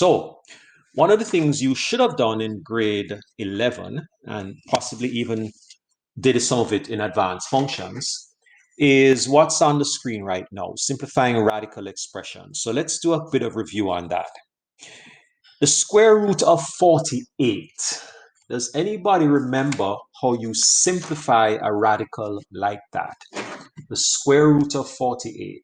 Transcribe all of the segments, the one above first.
So one of the things you should have done in grade 11, and possibly even did some of it in advanced functions, is what's on the screen right now, simplifying radical expressions. So let's do a bit of review on that. The square root of 48. Does anybody remember how you simplify a radical like that? The square root of 48.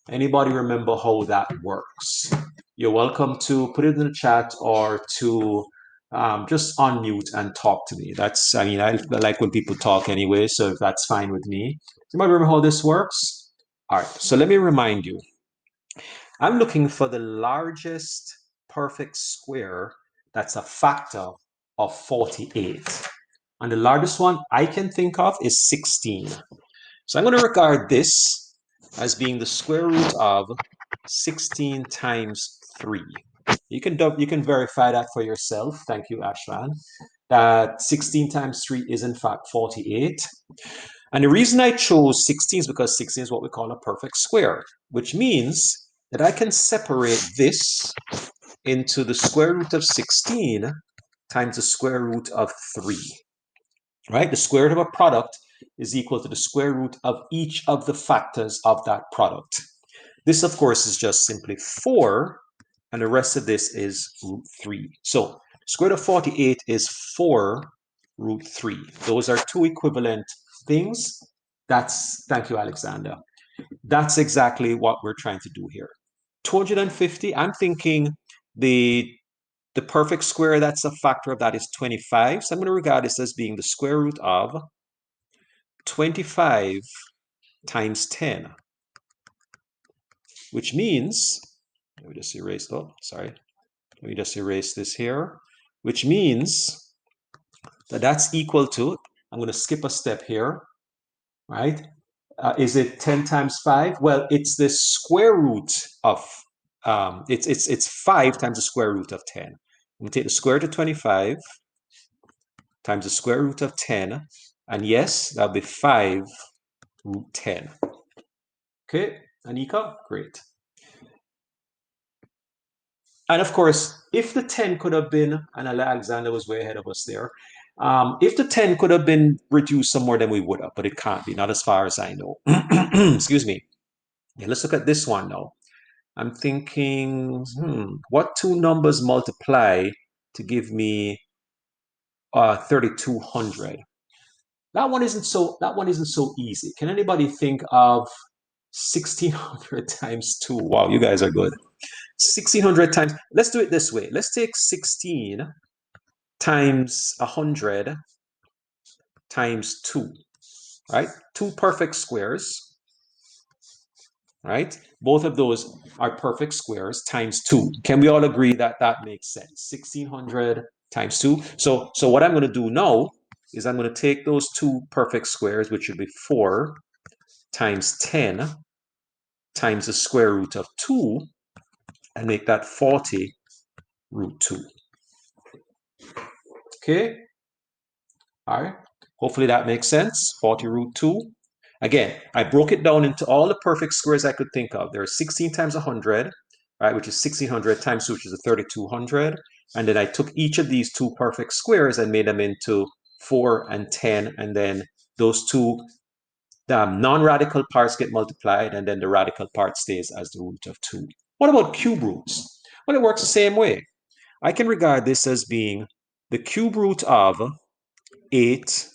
Anybody remember how that works? You're welcome to put it in the chat or to just unmute and talk to me. I like when people talk anyway, so if that's fine with me. Anybody remember how this works? All right, so let me remind you. I'm looking for the largest perfect square that's a factor of 48. And the largest one I can think of is 16. So I'm going to regard this as being the square root of 16 times 3. You can verify that for yourself. Thank you, Ashlan. That 16 times 3 is in fact 48. And the reason I chose 16 is because 16 is what we call a perfect square, which means that I can separate this into the square root of 16 times the square root of 3. Right? The square root of a product is equal to the square root of each of the factors of that product. This, of course, is just simply 4, and the rest of this is root 3. So square root of 48 is 4 root 3. Those are two equivalent things. Thank you, Alexander. That's exactly what we're trying to do here. 250, I'm thinking the perfect square that's a factor of that is 25. So I'm going to regard this as being the square root of 25 times 10, which means, let me just erase, let me just erase this here, which means that that's equal to, I'm going to skip a step here, right? Is it 10 times 5? Well, it's the square root of, it's 5 times the square root of 10. I'm going to take the square root of 25 times the square root of 10, and yes, that'll be 5 root 10. Okay, Anika, great. And of course, if the 10 could have been, and Alexander was way ahead of us there, if the 10 could have been reduced some more, then we would have, but it can't be, not as far as I know. Excuse me. Yeah, let's look at this one now. I'm thinking, what two numbers multiply to give me 3,200? That one isn't so easy. Can anybody think of 1,600 times 2? Wow, you guys are good. 1,600 times, let's do it this way. Let's take 16 times 100 times 2, right? Two perfect squares, right? Both of those are perfect squares times 2. Can we all agree that that makes sense? 1,600 times 2. So what I'm going to do now is I'm going to take those two perfect squares, which would be 4 times 10 times the square root of 2, and make that 40 root 2. Okay? All right. Hopefully that makes sense. 40 root 2. Again, I broke it down into all the perfect squares I could think of. There are 16 times 100, right, which is 1,600 times 2, which is 3,200. And then I took each of these two perfect squares and made them into 4 and 10. And then those two non-radical parts get multiplied, and then the radical part stays as the root of 2. What about cube roots? Well, it works the same way. I can regard this as being the cube root of 8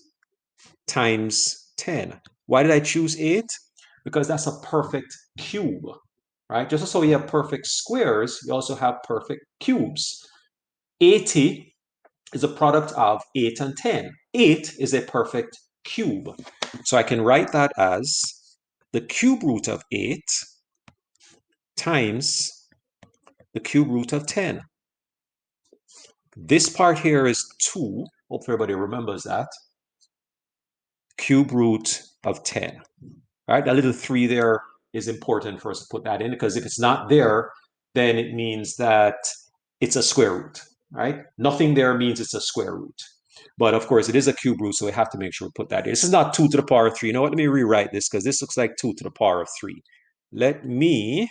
times 10. Why did I choose 8? Because that's a perfect cube, right? Just so we have perfect squares, we also have perfect cubes. 80 is a product of 8 and 10. 8 is a perfect cube. So I can write that as the cube root of 8 times the cube root of 10. This part here is 2. Hope everybody remembers that. Cube root of 10. All right, that little 3 there is important for us to put that in, because if it's not there, then it means that it's a square root, right? Nothing there means it's a square root. But of course, it is a cube root, so we have to make sure we put that in. This is not 2 to the power of 3. You know what? Let me rewrite this, because this looks like 2 to the power of 3. Let me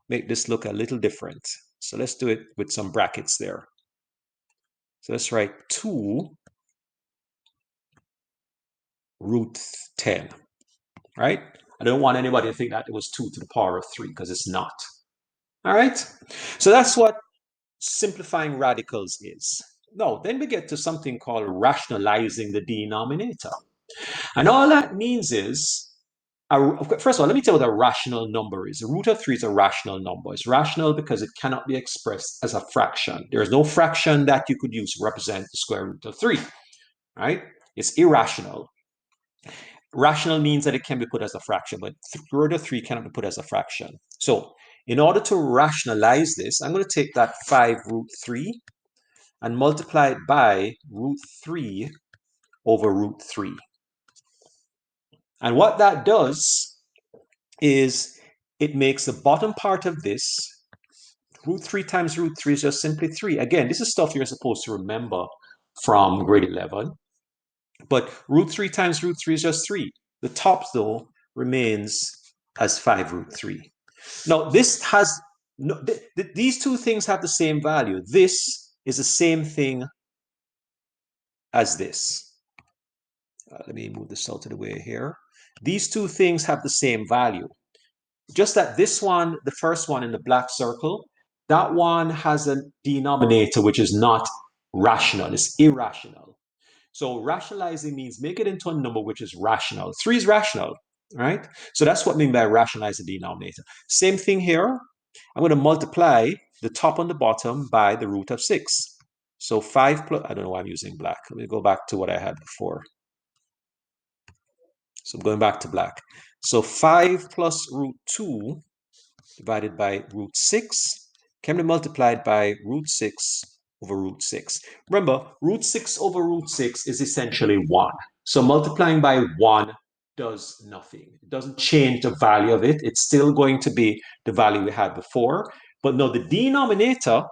make this look a little different. So let's do it with some brackets there. So let's write 2 root 10, right? I don't want anybody to think that it was 2 to the power of 3 because it's not. All right? So that's what simplifying radicals is. Now, then we get to something called rationalizing the denominator. And all that means is, first of all, let me tell you what a rational number is. The root of 3 is a rational number. It's rational because it cannot be expressed as a fraction. There is no fraction that you could use to represent the square root of 3, right? It's irrational. Rational means that it can be put as a fraction, but root of 3 cannot be put as a fraction. So in order to rationalize this, I'm going to take that 5 root 3 and multiply it by root 3 over root 3. And what that does is it makes the bottom part of this, root 3 times root 3 is just simply 3. Again, this is stuff you're supposed to remember from grade 11. But root 3 times root 3 is just 3. The top, though, remains as 5 root 3. Now, this has, no, these two things have the same value. This is the same thing as this. Let me move this out of the way here. These two things have the same value. Just that this one, the first one in the black circle, that one has a denominator which is not rational, it's irrational. So rationalizing means make it into a number which is rational. 3 is rational, right? So that's what I mean by rationalize the denominator. Same thing here. I'm going to multiply the top and the bottom by the root of 6. So 5 plus, I don't know why I'm using black. Let me go back to what I had before. So I'm going back to black. So 5 plus root 2 divided by root 6 can be multiplied by root 6 over root 6. Remember, root 6 over root 6 is essentially 1. So multiplying by 1 does nothing. It doesn't change the value of it. It's still going to be the value we had before. But no, the denominator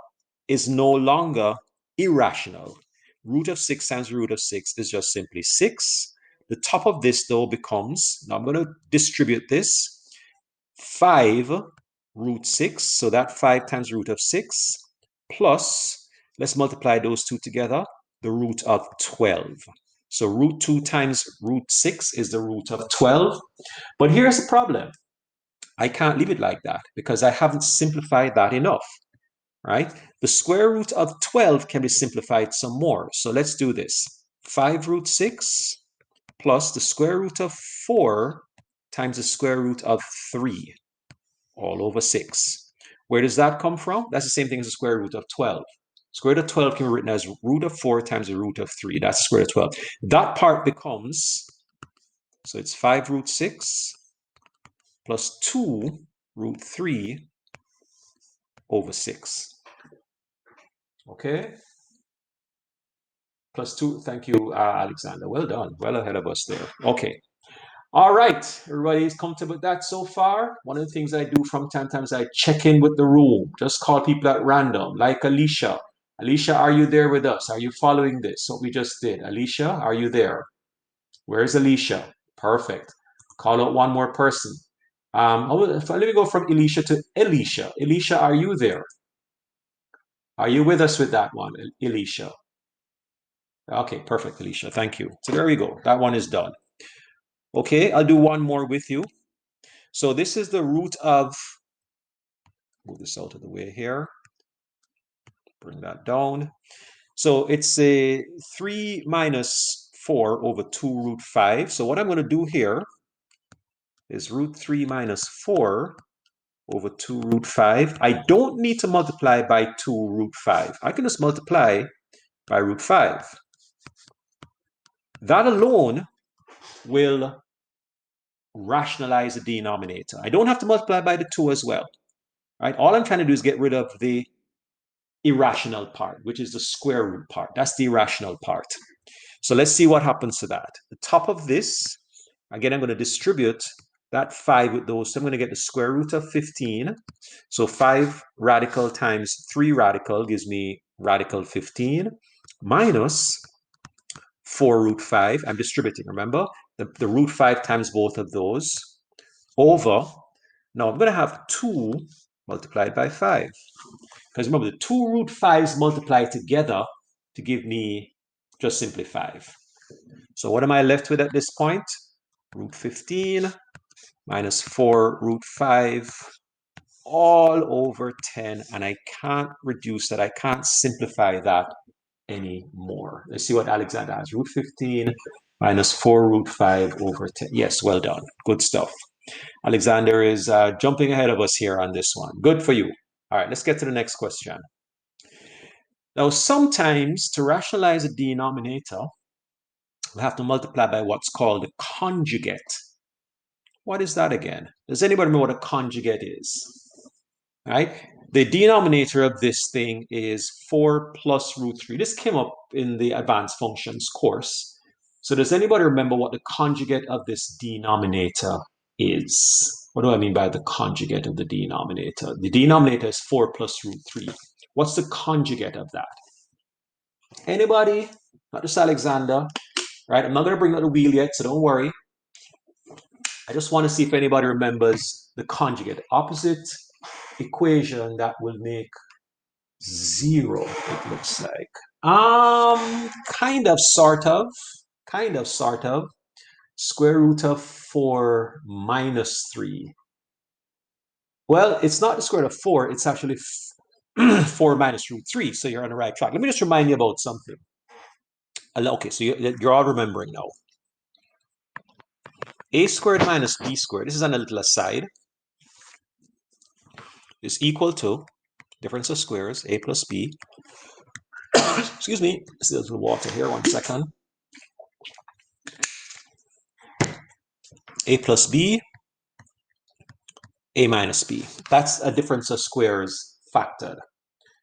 is no longer irrational. Root of 6 times root of 6 is just simply 6. The top of this, though, becomes, now I'm going to distribute this, 5 root 6. So that 5 times root of 6 plus, let's multiply those two together, the root of 12. So root 2 times root 6 is the root of 12. But here's the problem. I can't leave it like that because I haven't simplified that enough, right? The square root of 12 can be simplified some more. So let's do this. 5 root 6 plus the square root of 4 times the square root of 3 all over 6. Where does that come from? That's the same thing as the square root of 12. Square root of 12 can be written as root of 4 times the root of 3. That's the square root of 12. That part becomes, so it's 5 root 6 plus 2 root 3 over 6. Okay? Plus 2, thank you, Alexander. Well done. Well ahead of us there. Okay. All right, everybody's comfortable with that so far. One of the things I do from time to time is I check in with the room, just call people at random, like Alicia. Alicia, are you there with us? Are you following this? What we just did. Alicia, are you there? Where's Alicia? Perfect. Call out one more person. Let me go from Alicia to Alicia. Alicia, are you there? Are you with us with that one, Alicia? Okay, perfect, Alicia. Thank you. So there we go. That one is done. Okay, I'll do one more with you. So this is the root of, move this out of the way here, bring that down. So it's a 3 minus 4 over 2 root 5. So what I'm going to do here is root 3 minus 4 over 2 root 5. I don't need to multiply by 2 root 5. I can just multiply by root 5. That alone will rationalize the denominator. I don't have to multiply by the 2 as well. Right? All I'm trying to do is get rid of the irrational part, which is the square root part. That's the irrational part. So let's see what happens to that. The top of this, again, I'm going to distribute that 5 with those. So I'm going to get the square root of 15. So 5 radical times 3 radical gives me radical 15 minus 4 root 5. I'm distributing, remember? The root 5 times both of those over. Now I'm going to have 2 multiplied by 5. Because remember, the two root 5s multiply together to give me just simply 5. So what am I left with at this point? Root 15 minus 4 root 5 all over 10. And I can't reduce that. I can't simplify that anymore. Let's see what Alexander has. Root 15 minus 4 root 5 over 10. Yes, well done. Good stuff. Alexander is jumping ahead of us here on this one. Good for you. All right, let's get to the next question. Now, sometimes to rationalize a denominator, we have to multiply by what's called the conjugate. What is that again? Does anybody know what a conjugate is? All right. The denominator of this thing is 4 plus root 3. This came up in the advanced functions course. So does anybody remember what the conjugate of this denominator is? What do I mean by the conjugate of the denominator? The denominator is 4 plus root 3. What's the conjugate of that? Anybody? Not just Alexander. Right? I'm not going to bring out the wheel yet, so don't worry. I just want to see if anybody remembers the conjugate. Opposite equation that will make 0, it looks like. Kind of, sort of. Kind of, sort of. Square root of 4 minus 3. Well, it's not the square root of 4. It's actually 4 minus root 3. So you're on the right track. Let me just remind you about something. Okay, so you're all remembering now. A squared minus b squared, this is on a little aside, is equal to difference of squares, a plus b. Excuse me, let's do a little water here, 1 second. A plus b, a minus b. That's a difference of squares factored.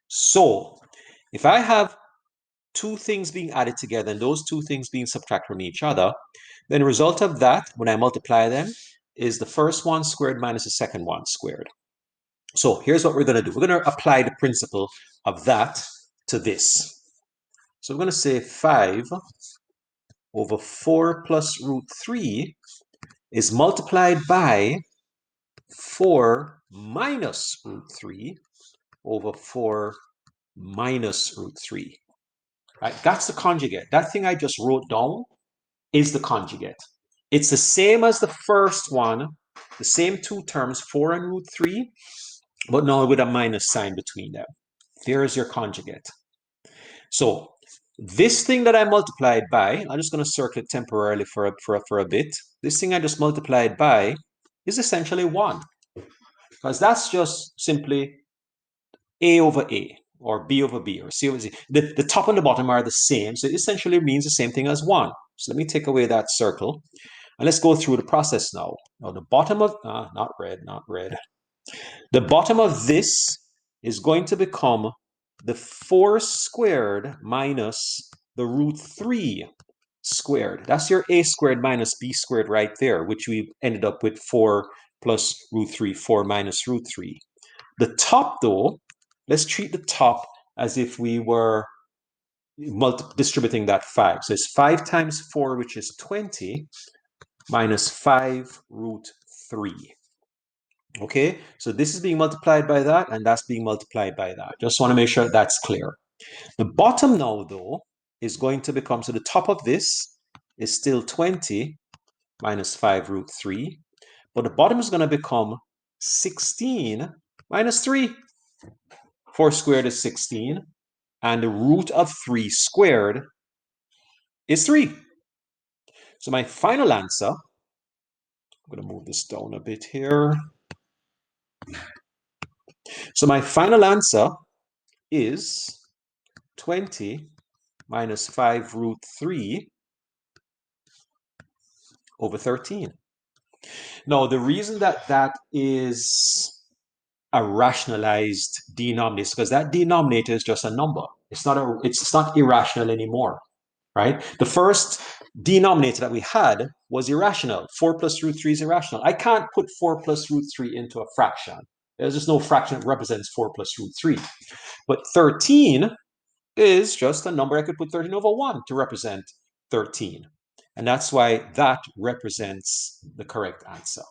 So if I have two things being added together and those two things being subtracted from each other, then the result of that, when I multiply them, is the first one squared minus the second one squared. So here's what we're going to do. We're going to apply the principle of that to this. So we're going to say 5 over 4 plus root 3 is multiplied by 4 minus root 3 over 4 minus root 3. Right? That's the conjugate. That thing I just wrote down is the conjugate. It's the same as the first one, the same two terms, 4 and root 3, but now with a minus sign between them. There's your conjugate. So this thing that I multiplied by, I'm just going to circle it temporarily for a bit. This thing I just multiplied by is essentially 1, because that's just simply a over a, or b over b, or c over c. The top and the bottom are the same, so it essentially means the same thing as 1. So let me take away that circle, and let's go through the process now. Now the bottom of, not red, not red. The bottom of this is going to become the 4 squared minus the root 3 squared. That's your a squared minus b squared right there, which we ended up with 4 plus root 3, 4 minus root 3. The top, though, let's treat the top as if we were distributing that 5. So it's 5 times 4, which is 20, minus 5 root 3. Okay, so this is being multiplied by that, and that's being multiplied by that. Just want to make sure that's clear. The bottom now, though, is going to become, so the top of this is still 20 minus 5 root 3, but the bottom is going to become 16 minus 3. 4 squared is 16, and the root of 3 squared is 3. So my final answer, I'm going to move this down a bit here. So my final answer is 20 minus 5 root 3 over 13. Now, the reason that that is a rationalized denominator is because that denominator is just a number. It's not irrational anymore, right? The first denominator that we had was irrational. 4 plus root 3 is irrational. I can't put 4 plus root 3 into a fraction. There's just no fraction that represents 4 plus root 3. But 13 is just a number. I could put 13 over 1 to represent 13. And that's why that represents the correct answer.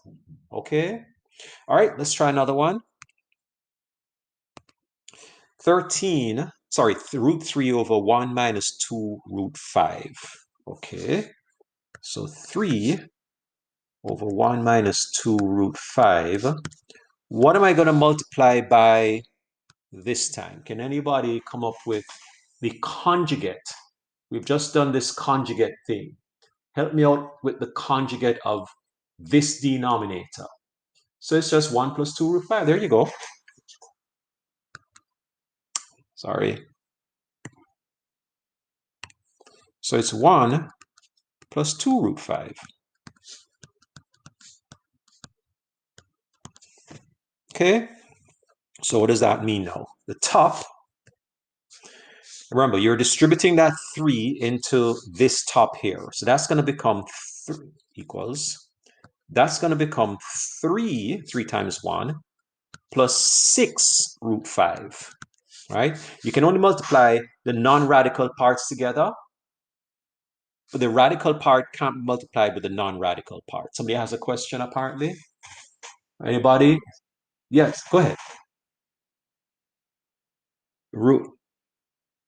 Okay? All right, let's try another one. root 3 over 1 minus 2 root 5. Okay, so 3 over 1 minus 2 root 5. What am I going to multiply by this time? Can anybody come up with the conjugate? We've just done this conjugate thing. Help me out with the conjugate of this denominator. So it's just 1 plus 2 root 5. There you go. Sorry. So it's 1 plus 2 root 5. Okay, so what does that mean now? The top, remember, you're distributing that 3 into this top here. So that's going to become 3 equals, that's going to become 3 times 1 plus 6 root 5, right? You can only multiply the non-radical parts together, but the radical part can't be multiplied with the non-radical part. Somebody has a question apparently? Anybody? Yes, go ahead. Root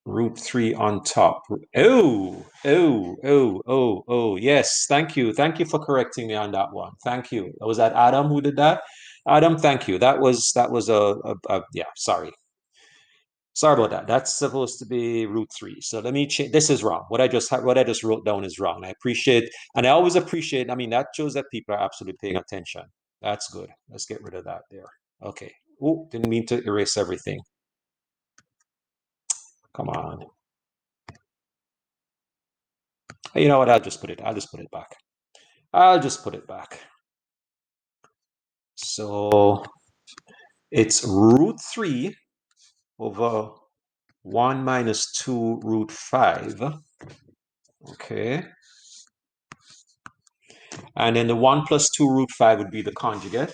root 3 on top. Oh, yes. Thank you. Thank you for correcting me on that one. Thank you. Was that Adam who did that? Adam, thank you. That was yeah, sorry. Sorry about that. That's supposed to be root 3. So let me change. This is wrong. What I just wrote down is wrong. I appreciate, and I always appreciate, I mean, that shows that people are absolutely paying attention. That's good. Let's get rid of that there. Okay. Oh, didn't mean to erase everything. Come on. You know what? I'll just put it back. I'll just put it back. So it's root 3 over 1 minus 2 root 5. Okay. And then the 1 plus 2 root 5 would be the conjugate.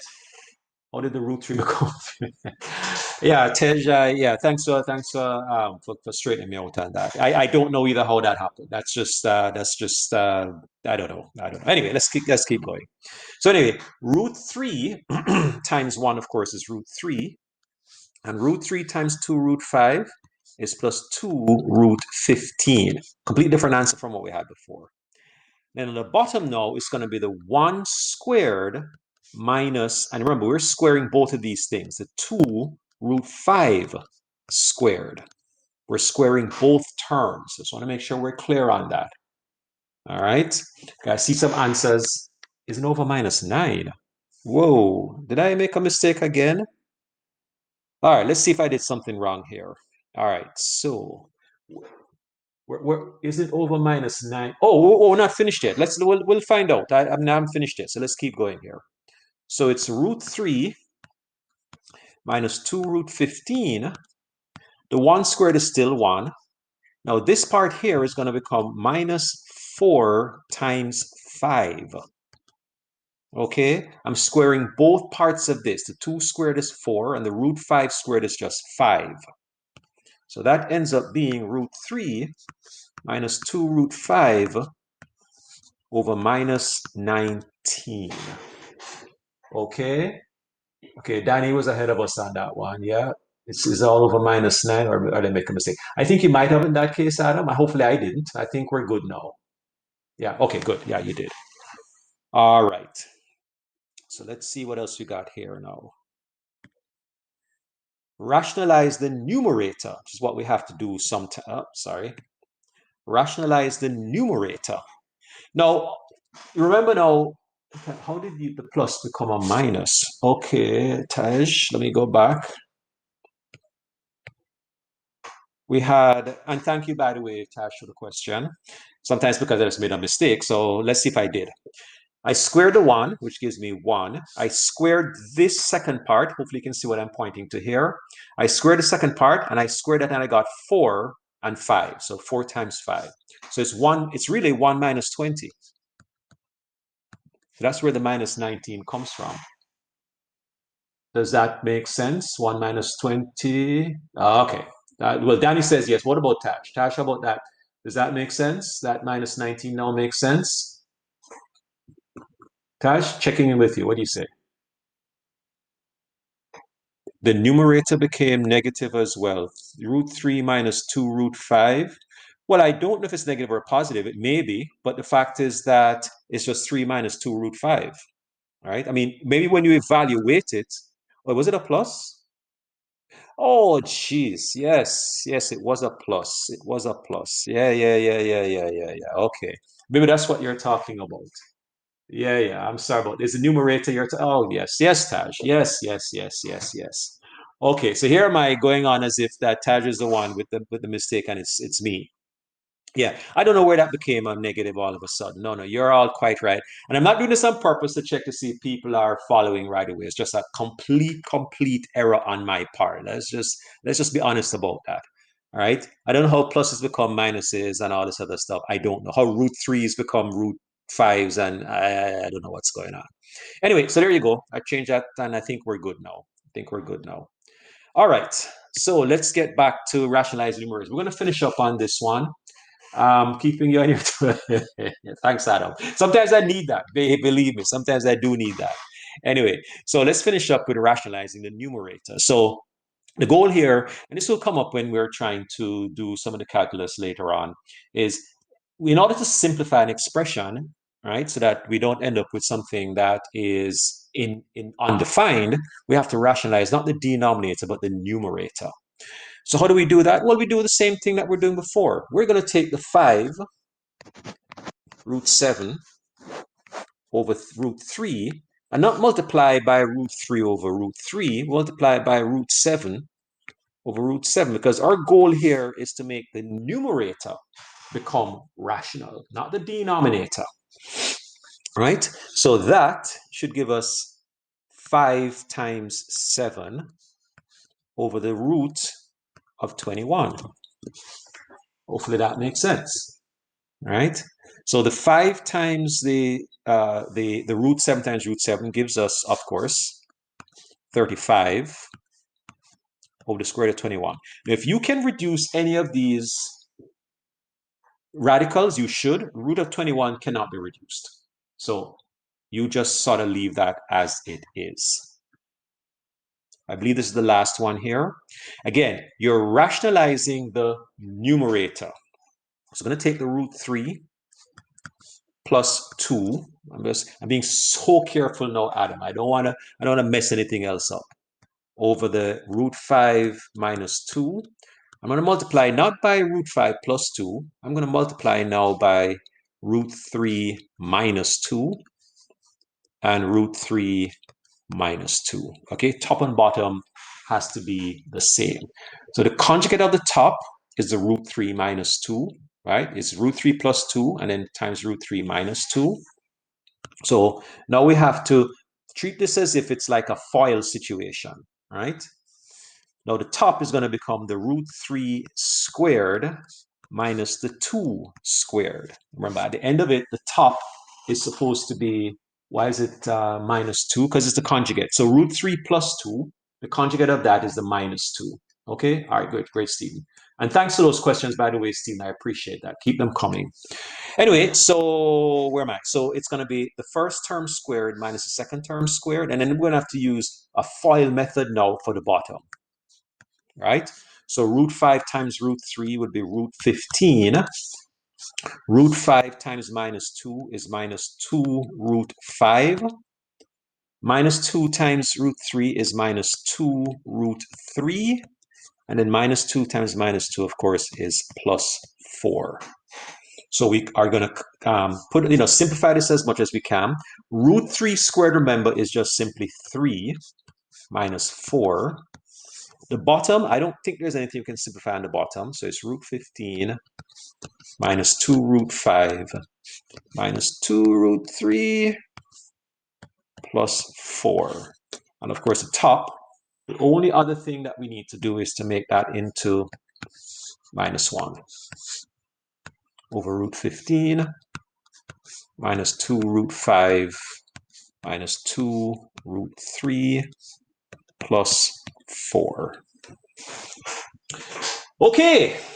How did the root 3 become? Yeah, Tej, yeah, thanks for straightening me out on that. I don't know either how that happened. That's just I don't know. Anyway, let's keep going. So anyway, root 3 times 1, of course, is root 3. And root 3 times 2 root 5 is plus 2 root 15. Complete different answer from what we had before. Then on the bottom now is going to be the 1 squared minus, and remember, we're squaring both of these things, the 2 root 5 squared. We're squaring both terms. Just want to make sure we're clear on that. All right. I see some answers. Is it over minus 9? Whoa, did I make a mistake again? All right, let's see if I did something wrong here. All right, so is it over minus 9? Oh, not finished yet. We'll find out. I'm finished yet, so let's keep going here. So it's root 3 minus 2 root 15. The 1 squared is still 1. Now this part here is going to become minus 4 times 5. Okay, I'm squaring both parts of this. The 2 squared is 4, and the root 5 squared is just 5. So that ends up being root 3 minus 2 root 5 over minus 19. Okay? Okay, Danny was ahead of us on that one, yeah? It's all over minus 9, or did I make a mistake? I think you might have in that case, Adam. Hopefully I didn't. I think we're good now. Yeah, okay, good. Yeah, you did. All right. So let's see what else we got here now. Rationalize the numerator, which is what we have to do sometime. Rationalize the numerator. Now, remember now, how did the plus become a minus? Okay, Tej, let me go back. We had, and thank you, by the way, Taj, for the question. Sometimes because I just made a mistake. So let's see if I did. I squared the 1, which gives me 1. I squared this second part. Hopefully you can see what I'm pointing to here. I squared the second part, and I squared it, and I got 4 and 5. So 4 times 5. So it's really 1 minus 20. That's where the minus 19 comes from. Does that make sense? 1 minus 20. Okay. Well, Danny says yes. What about Tash? Tash, how about that? Does that make sense? That minus 19 now makes sense? Tash, checking in with you. What do you say? The numerator became negative as well. Root 3 minus 2 root 5. Well, I don't know if it's negative or positive. It may be, but the fact is that it's just 3 minus 2 root 5, right? I mean, maybe when you evaluate it, or was it a plus? Oh, geez. Yes. Yes, it was a plus. It was a plus. Yeah. Okay. Maybe that's what you're talking about. Yeah. I'm sorry about this. The numerator, oh, yes. Yes, Taj. Yes. Okay, so here am I going on as if that Taj is the one with the mistake and it's me. Yeah, I don't know where that became a negative all of a sudden. No, you're all quite right. And I'm not doing this on purpose to check to see if people are following right away. It's just a complete error on my part. Let's just be honest about that. All right. I don't know how pluses become minuses and all this other stuff. I don't know how root threes become root fives, and I don't know what's going on. Anyway, so there you go. I changed that, and I think we're good now. All right. So let's get back to rationalizing numerators. We're going to finish up on this one. Keeping you on your thanks, Adam. Sometimes I need that. Believe me, sometimes I do need that. Anyway, so let's finish up with rationalizing the numerator. So the goal here, and this will come up when we're trying to do some of the calculus later on, is in order to simplify an expression, right, so that we don't end up with something that is in undefined, we have to rationalize not the denominator but the numerator. So how do we do that? Well, we do the same thing that we're doing before. We're going to take the 5 root 7 over root 3 and not multiply by root 3 over root 3, multiply by root 7 over root 7, because our goal here is to make the numerator become rational, not the denominator, right? So that should give us 5 times 7 over the root of 21. Hopefully that makes sense. Right? So the 5 times the root 7 times root 7 gives us, of course, 35 over the square root of 21. Now, if you can reduce any of these radicals, you should. Root of 21 cannot be reduced. So you just sort of leave that as it is. I believe this is the last one here. Again, you're rationalizing the numerator. So I'm going to take the root 3 plus 2. I'm being so careful now, Adam. I don't want to mess anything else up. Over the root 5 minus 2. I'm going to multiply not by root 5 plus 2. I'm going to multiply now by root 3 minus 2 and root 3 minus 2. Okay, top and bottom has to be the same. So the conjugate of the top is the root 3 minus 2, right? It's root 3 plus 2 and then times root 3 minus 2. So now we have to treat this as if it's like a FOIL situation, right? Now the top is going to become the root 3 squared minus the 2 squared. Remember, at the end of it, the top is supposed to be, why is it minus 2? Because it's the conjugate. So root 3 plus 2, the conjugate of that is the minus 2. Okay? All right, good. Great, Stephen. And thanks for those questions, by the way, Stephen. I appreciate that. Keep them coming. Anyway, so where am I? So it's going to be the first term squared minus the second term squared. And then we're going to have to use a FOIL method now for the bottom, right? So root 5 times root 3 would be root 15. Root 5 times minus 2 is minus 2 root 5. Minus 2 times root 3 is minus 2 root 3. And then minus 2 times minus 2, of course, is plus 4. So we are going to simplify this as much as we can. Root 3 squared, remember, is just simply 3 minus 4. The bottom, I don't think there's anything you can simplify on the bottom. So it's root 15 minus 2 root 5 minus 2 root 3 plus 4. And of course, the top, the only other thing that we need to do is to make that into minus 1 over root 15 minus 2 root 5 minus 2 root 3 plus 4. Okay,